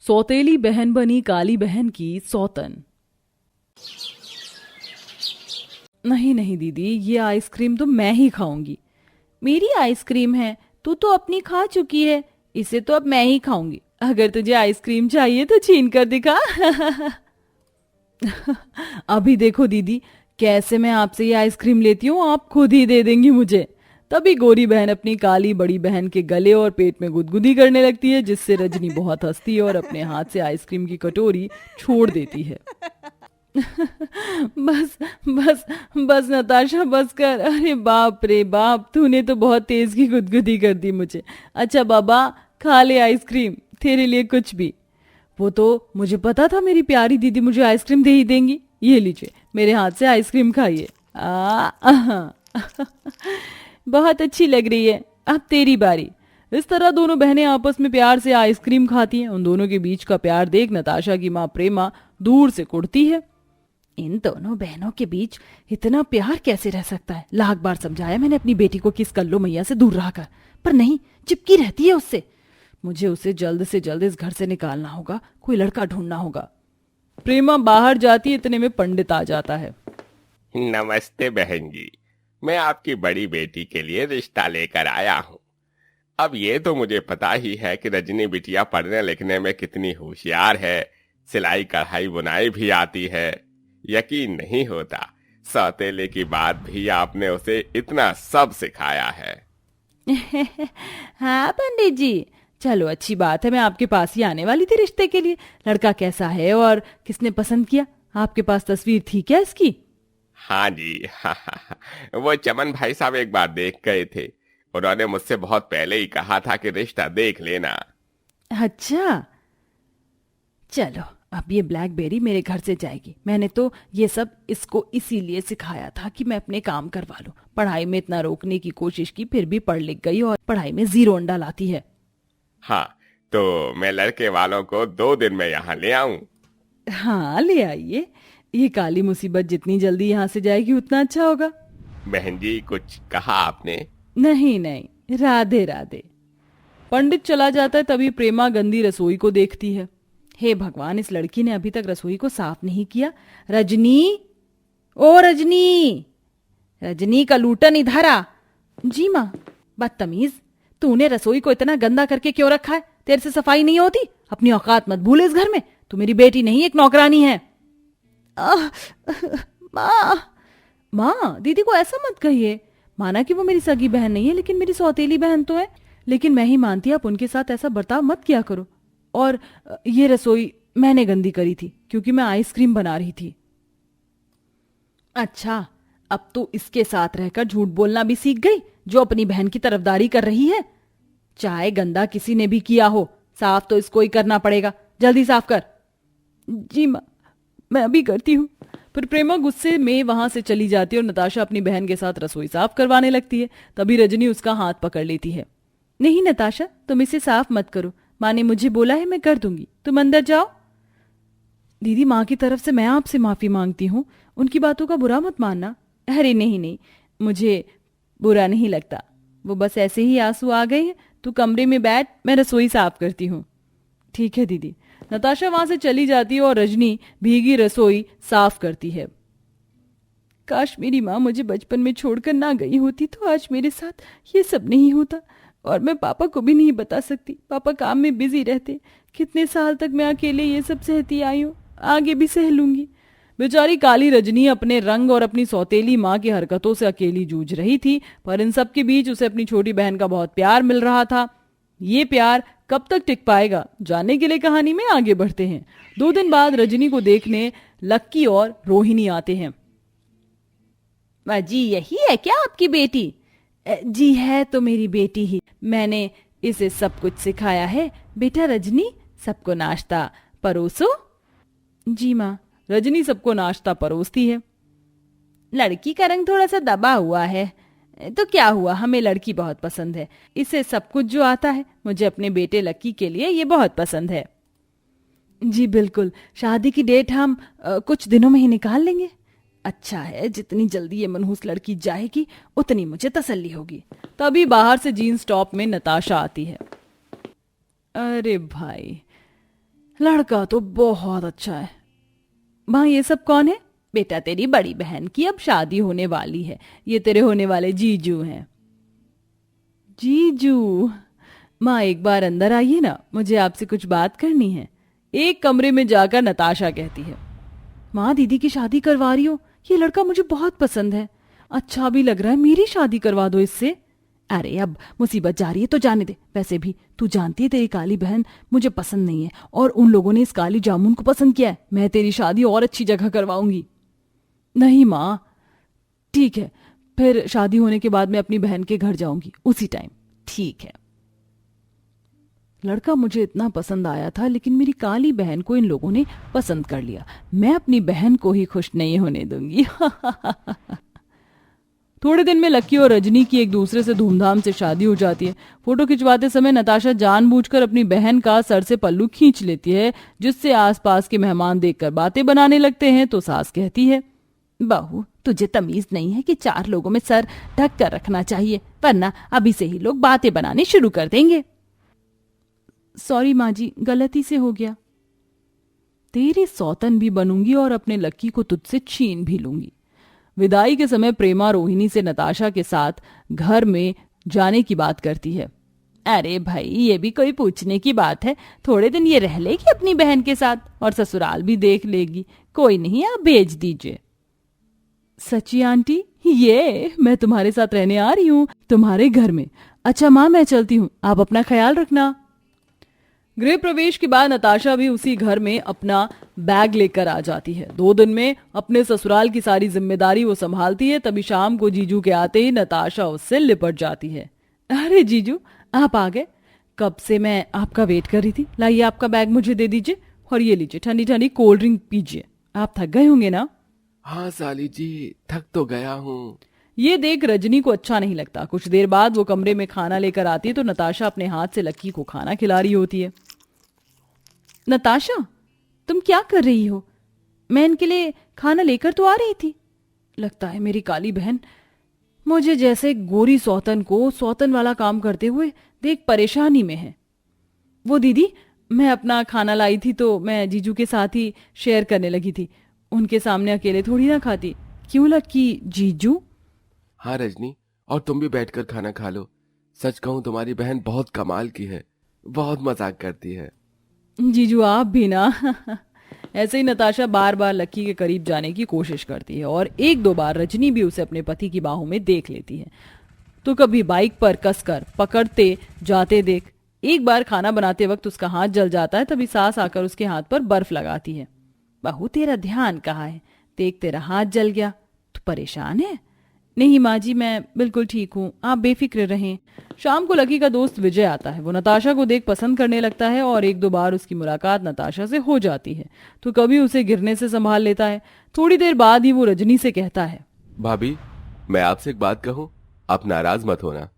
सौतेली बहन बनी काली बहन की सौतन। नहीं नहीं दीदी, ये आइसक्रीम तो मैं ही खाऊंगी। मेरी आइसक्रीम है, तू तो अपनी खा चुकी है, इसे तो अब मैं ही खाऊंगी। अगर तुझे आइसक्रीम चाहिए तो छीन कर दिखा। अभी देखो दीदी, कैसे मैं आपसे ये आइसक्रीम लेती हूँ, आप खुद ही दे देंगी मुझे। तभी गोरी बहन अपनी काली बड़ी बहन के गले और पेट में गुदगुदी करने लगती है, जिससे रजनी बहुत हंसती है और अपने हाथ से आइसक्रीम की कटोरी छोड़ देती है। बस बस बस नताशा, बस कर। अरे बाप रे बाप, तूने तो बहुत तेज की गुदगुदी कर दी मुझे। अच्छा बाबा, खा ले आइसक्रीम, तेरे लिए कुछ भी। वो तो मुझे पता था मेरी प्यारी दीदी मुझे आइसक्रीम दे ही देंगी। ये लीजिए, मेरे हाथ से आइसक्रीम खाइए। बहुत अच्छी लग रही है। अब तेरी बारी। इस तरह दोनों बहनें आपस में प्यार से आइसक्रीम खाती हैं। उन दोनों के बीच का प्यार देख नताशा की माँ प्रेमा दूर से कुढ़ती है। इन दोनों बहनों के बीच इतना प्यार कैसे रह सकता है? लाख बार समझाया मैंने अपनी बेटी को कि इस कल्लो मैया से दूर रहा कर, पर नहीं, चिपकी रहती है उससे। मुझे उसे जल्द से जल्द इस घर से निकालना होगा, कोई लड़का ढूंढना होगा। प्रेमा बाहर जाती, इतने में पंडित आ जाता है। नमस्ते बहन जी, मैं आपकी बड़ी बेटी के लिए रिश्ता लेकर आया हूँ। अब ये तो मुझे पता ही है कि रजनी बिटिया पढ़ने लिखने में कितनी होशियार है, सिलाई कढ़ाई बुनाई भी आती है। यकीन नहीं होता, सौतेले की बात भी आपने उसे इतना सब सिखाया है। हाँ पंडित जी, चलो अच्छी बात है, मैं आपके पास ही आने वाली थी रिश्ते के लिए। लड़का कैसा है और किसने पसंद किया? आपके पास तस्वीर थी क्या इसकी? हाँ जी, वो चमन भाई साहब एक बार देख गए थे। उन्होंने मुझसे बहुत पहले ही कहा था कि रिश्ता देख लेना। अच्छा, चलो अब ये ब्लैकबेरी मेरे घर से जाएगी। मैंने तो ये सब इसको इसीलिए सिखाया था कि मैं अपने काम करवा लूं। पढ़ाई में इतना रोकने की कोशिश की, फिर भी पढ़ लिख गई और पढ़ाई में 0 अंडा लाती है। हाँ, तो मैं लड़के वालों को 2 दिन में यहाँ ले आऊं? हाँ ले आइए, ये काली मुसीबत जितनी जल्दी यहाँ से जाएगी उतना अच्छा होगा। बहन जी, कुछ कहा आपने? नहीं नहीं, राधे राधे। पंडित चला जाता है, तभी प्रेमा गंदी रसोई को देखती है। हे भगवान, इस लड़की ने अभी तक रसोई को साफ नहीं किया। रजनी, ओ रजनी, रजनी का लूटन इधर आ। जी माँ। बदतमीज, तूने रसोई को इतना गंदा करके क्यों रखा है? तेरे से सफाई नहीं होती? अपनी औकात मत भूल इस घर में। तू मेरी बेटी नहीं, एक नौकरानी है। माँ, माँ दीदी को ऐसा मत कहिए। माना कि वो मेरी सगी बहन नहीं है, लेकिन मेरी सौतेली बहन तो है। लेकिन मैं ही मानती, आप उनके साथ ऐसा बर्ताव मत किया करो। और ये रसोई मैंने गंदी करी थी क्योंकि मैं आइसक्रीम बना रही थी। अच्छा, अब तो इसके साथ रहकर झूठ बोलना भी सीख गई, जो अपनी बहन की तरफदारी कर रही है। चाहे गंदा किसी ने भी किया हो, साफ तो इसको ही करना पड़ेगा। जल्दी साफ कर। जी माँ, मैं अभी करती हूँ। फिर प्रेमा गुस्से में वहां से चली जाती है और नताशा अपनी बहन के साथ रसोई साफ करवाने लगती है। तभी रजनी उसका हाथ पकड़ लेती है। नहीं नताशा, तुम इसे साफ मत करो, माँ ने मुझे बोला है, मैं कर दूंगी, तुम अंदर जाओ। दीदी, माँ की तरफ से मैं आपसे माफी मांगती हूँ, उनकी बातों का बुरा मत मानना। अरे नहीं नहीं, मुझे बुरा नहीं लगता, वो बस ऐसे ही आंसू आ गए हैं। तू कमरे में बैठ, मैं रसोई साफ करती हूँ। ठीक है दीदी। नताशा वहां से चली जाती है और रजनी भीगी रसोई साफ करती है। काश मेरी माँ मुझे बचपन में छोड़कर ना गई होती तो आज मेरे साथ ये सब नहीं होता। और मैं पापा को भी नहीं बता सकती, पापा काम में बिजी रहते। कितने साल तक मैं अकेले ये सब सहती आई हूँ, आगे भी सह लूंगी। बेचारी काली रजनी अपने रंग और अपनी सौतेली माँ की हरकतों से अकेली जूझ रही थी, पर इन सब के बीच उसे अपनी छोटी बहन का बहुत प्यार मिल रहा था। ये प्यार कब तक टिक पाएगा, जानने के लिए कहानी में आगे बढ़ते हैं। 2 दिन बाद रजनी को देखने लक्की और रोहिणी आते हैं। माँ जी, यही है क्या आपकी बेटी? जी है तो मेरी बेटी ही, मैंने इसे सब कुछ सिखाया है। बेटा रजनी, सबको नाश्ता परोसो। जी माँ। रजनी सबको नाश्ता परोसती है। लड़की का रंग थोड़ा सा दबा हुआ है, तो क्या हुआ, हमें लड़की बहुत पसंद है। इसे सब कुछ जो आता है, मुझे अपने बेटे लक्की के लिए ये बहुत पसंद है। जी बिल्कुल, शादी की डेट हम कुछ दिनों में ही निकाल लेंगे। अच्छा है, जितनी जल्दी ये मनहूस लड़की जाएगी उतनी मुझे तसल्ली होगी। तभी बाहर से जीन्स टॉप में नताशा आती है। अरे भाई, लड़का तो बहुत अच्छा है। माँ ये सब कौन है? बेटा तेरी बड़ी बहन की अब शादी होने वाली है, ये तेरे होने वाले जीजू हैं। जीजू? माँ एक बार अंदर आइए ना, मुझे आपसे कुछ बात करनी है। एक कमरे में जाकर नताशा कहती है। माँ दीदी की शादी करवा रही हो? ये लड़का मुझे बहुत पसंद है, अच्छा भी लग रहा है, मेरी शादी करवा दो इससे। अरे अब मुसीबत जा रही है तो जाने दे। वैसे भी तू जानती है तेरी काली बहन मुझे पसंद नहीं है, और उन लोगों ने इस काली जामुन को पसंद किया है। मैं तेरी शादी और अच्छी जगह करवाऊंगी। नहीं माँ, ठीक है, फिर शादी होने के बाद मैं अपनी बहन के घर जाऊंगी उसी टाइम। ठीक है। लड़का मुझे इतना पसंद आया था, लेकिन मेरी काली बहन को इन लोगों ने पसंद कर लिया। मैं अपनी बहन को ही खुश नहीं होने दूंगी। थोड़े दिन में लक्की और रजनी की एक दूसरे से धूमधाम से शादी हो जाती है। फोटो खिंचवाते समय नताशा जानबूझकर अपनी बहन का सर से पल्लू खींच लेती है, जिससे आसपास के मेहमान देखकर बातें बनाने लगते हैं। तो सास कहती है, बहू तुझे तमीज नहीं है कि 4 लोगों में सर ढक कर रखना चाहिए, वरना अभी से ही लोग बातें बनाने शुरू कर देंगे। सॉरी माँ जी, गलती से हो गया। तेरी सौतन भी बनूंगी और अपने लक्की को तुझसे छीन भी लूंगी। विदाई के समय प्रेमा रोहिणी से नताशा के साथ घर में जाने की बात करती है। अरे भाई ये भी कोई पूछने की बात है, थोड़े दिन ये रह लेगी अपनी बहन के साथ और ससुराल भी देख लेगी। कोई नहीं, आप भेज दीजिए। सच्ची आंटी, ये मैं तुम्हारे साथ रहने आ रही हूँ तुम्हारे घर में। अच्छा माँ मैं चलती हूँ, आप अपना ख्याल रखना। गृह प्रवेश के बाद नताशा भी उसी घर में अपना बैग लेकर आ जाती है। 2 दिन में अपने ससुराल की सारी जिम्मेदारी वो संभालती है। तभी शाम को जीजू के आते ही नताशा उससे लिपट जाती है। अरे जीजू आप आ गए, कब से मैं आपका वेट कर रही थी। लाइए आपका बैग मुझे दे दीजिए, और ये लीजिए ठंडी ठंडी कोल्ड ड्रिंक पीजिए। आप थक गए होंगे ना? हाँ साली जी, थक तो गया हूँ। ये देख रजनी को अच्छा नहीं लगता। कुछ देर बाद वो कमरे में खाना लेकर आती है तो नताशा अपने हाथ से लक्की को खाना खिला रही होती है। नताशा तुम क्या कर रही हो? मैं इनके लिए खाना लेकर तो आ रही थी। लगता है मेरी काली बहन मुझे जैसे गोरी सौतन को सौतन वाला काम करते हुए देख परेशानी में है। वो दीदी, मैं अपना खाना लाई थी तो मैं जीजू के साथ ही शेयर करने लगी थी, उनके सामने अकेले थोड़ी ना खाती। क्यों लक्की? जीजू? हाँ रजनी, और तुम भी बैठकर खाना खा लो। सच कहूँ तुम्हारी बहन बहुत कमाल की है, बहुत मजाक करती है। जीजू आप भी ना। ऐसे ही नताशा बार बार लक्की के करीब जाने की कोशिश करती है, और 1-2 बार रजनी भी उसे अपने पति की बाहों में देख लेती है। तो कभी बाइक पर कसकर पकड़ते जाते देख। एक बार खाना बनाते वक्त उसका हाथ जल जाता है, तभी सास आकर उसके हाथ पर बर्फ लगाती है। बहू तेरा ध्यान कहाँ है? देख तेरा हाथ जल गया। तू परेशान है? नहीं माँ जी, मैं बिल्कुल ठीक हूँ, आप बेफिक्र रहें। शाम को लकी का दोस्त विजय आता है। वो नताशा को देख पसंद करने लगता है, और 1-2 बार उसकी मुलाकात नताशा से हो जाती है। तो कभी उसे गिरने से संभाल लेता है। थोड़ी देर बाद ही वो रजनी से कहता है, भाभी मैं आपसे एक बात कहूँ, आप नाराज मत होना।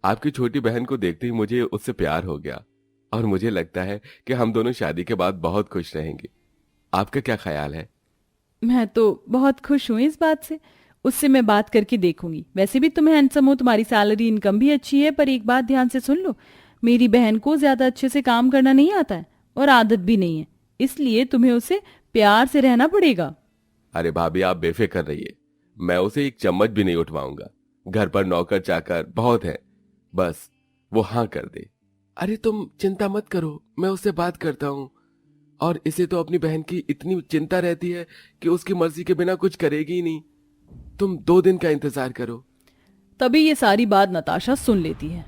आपकी छोटी बहन को देखते ही मुझे उससे प्यार हो गया, और मुझे लगता है कि हम दोनों शादी के बाद बहुत खुश रहेंगे। आपका क्या ख्याल है? मैं तो बहुत खुश हूँ इस बात से, उससे मैं बात करके देखूंगी। वैसे भी तुम हैंडसम हो, तुम्हारी सैलरी इनकम भी अच्छी है, पर एक बात ध्यान से सुन लो, मेरी बहन को ज्यादा अच्छे से काम करना नहीं आता है और आदत भी नहीं है, इसलिए तुम्हें उसे प्यार से रहना पड़ेगा। अरे भाभी आप बेफिक्र रहिए, मैं उसे एक चम्मच भी नहीं उठवाऊंगा। घर पर नौकर चाकर बहुत है, बस वो हाँ कर दे। अरे तुम चिंता मत करो, मैं उससे बात करता हूँ। और इसे तो अपनी बहन की इतनी चिंता रहती है कि उसकी मर्जी के बिना कुछ करेगी ही नहीं। तुम 2 दिन का इंतजार करो। तभी ये सारी बात नताशा सुन लेती है।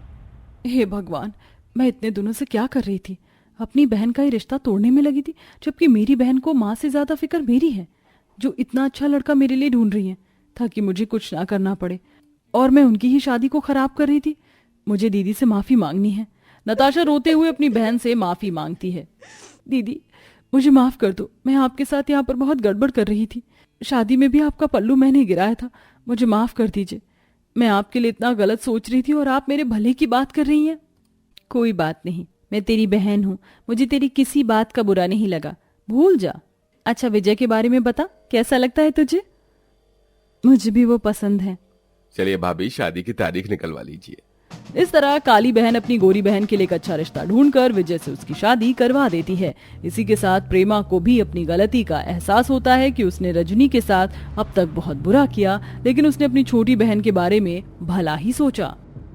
हे भगवान, मैं इतने दिनों से क्या कर रही थी? अपनी बहन का ही रिश्ता तोड़ने में लगी थी, जबकि मेरी बहन को माँ से ज्यादा फिक्र मेरी है, जो इतना अच्छा लड़का मेरे लिए ढूंढ रही है ताकि मुझे कुछ ना करना पड़े, और मैं उनकी ही शादी को खराब कर रही थी। मुझे दीदी से माफी मांगनी है। नताशा रोते हुए अपनी बहन से माफी मांगती है। दीदी मुझे माफ कर दो, मैं आपके साथ यहाँ पर बहुत गड़बड़ कर रही थी। शादी में भी आपका पल्लू मैंने गिराया था, मुझे माफ कर दीजिए। मैं आपके लिए इतना गलत सोच रही थी और आप मेरे भले की बात कर रही हैं। कोई बात नहीं, मैं तेरी बहन हूँ, मुझे तेरी किसी बात का बुरा नहीं लगा, भूल जा। अच्छा विजय के बारे में बता, कैसा लगता है तुझे? मुझे भी वो पसंद है। चलिए भाभी शादी की तारीख निकलवा लीजिए। इस तरह काली बहन अपनी गोरी बहन के लिए एक अच्छा रिश्ता ढूंढकर विजय से उसकी शादी करवा देती है। इसी के साथ प्रेमा को भी अपनी गलती का एहसास होता है कि उसने रजनी के साथ अब तक बहुत बुरा किया, लेकिन उसने अपनी छोटी बहन के बारे में भला ही सोचा।